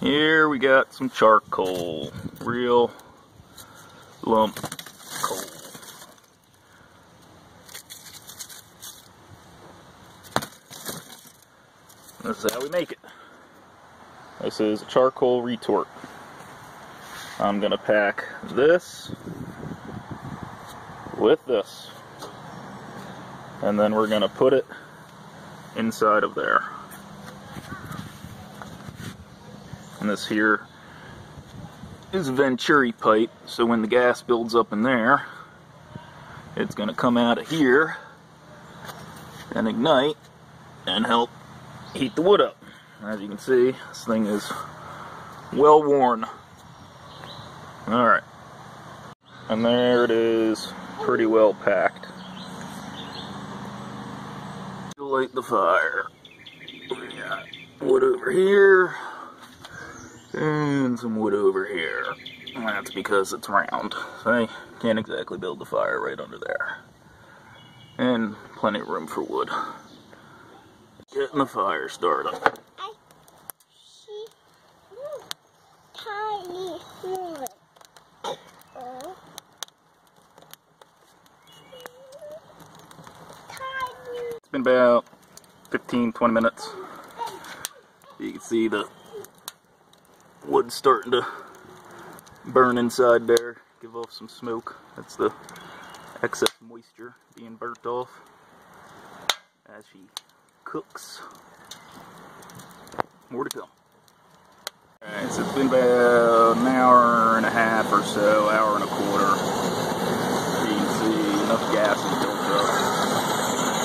Here we got some charcoal, real lump coal. This is how we make it. This is a charcoal retort. I'm gonna pack this with this, and then we're gonna put it inside of there. And this here is Venturi pipe, so when the gas builds up in there, it's gonna come out of here and ignite and help heat the wood up. As you can see, this thing is well worn. Alright. And there it is, pretty well packed. Light the fire. We got wood over here, and some wood over here. And that's because it's round, so I can't exactly build the fire right under there. And plenty of room for wood. Getting the fire started. I see tiny wood. It's been about 15-20 minutes. You can see the wood starting to burn inside there, give off some smoke. That's the excess moisture being burnt off as she cooks. More to come. Alright, so it's been about an hour and a half or so, hour and a quarter. You can see enough gas is built up.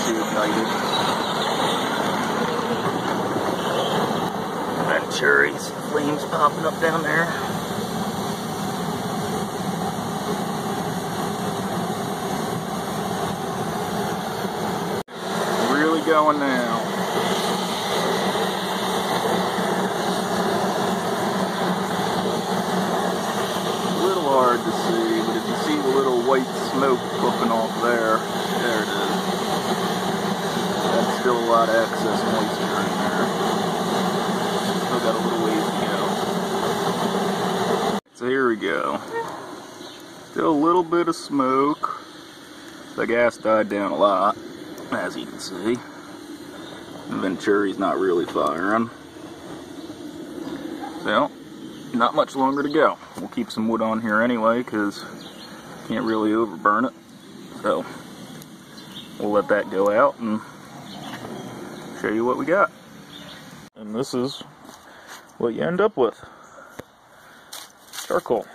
She ignited. Venturi's flames popping up down there. Really going now. A little hard to see, but if you see the little white smoke puffing off there, there it is. That's still a lot of excess moisture in there. Still got a little ways to go. So here we go. Still a little bit of smoke. The gas died down a lot, as you can see. The Venturi's not really firing. So, not much longer to go. We'll keep some wood on here anyway, because can't really overburn it. So, we'll let that go out and show you what we got. And this is what you end up with. Charcoal.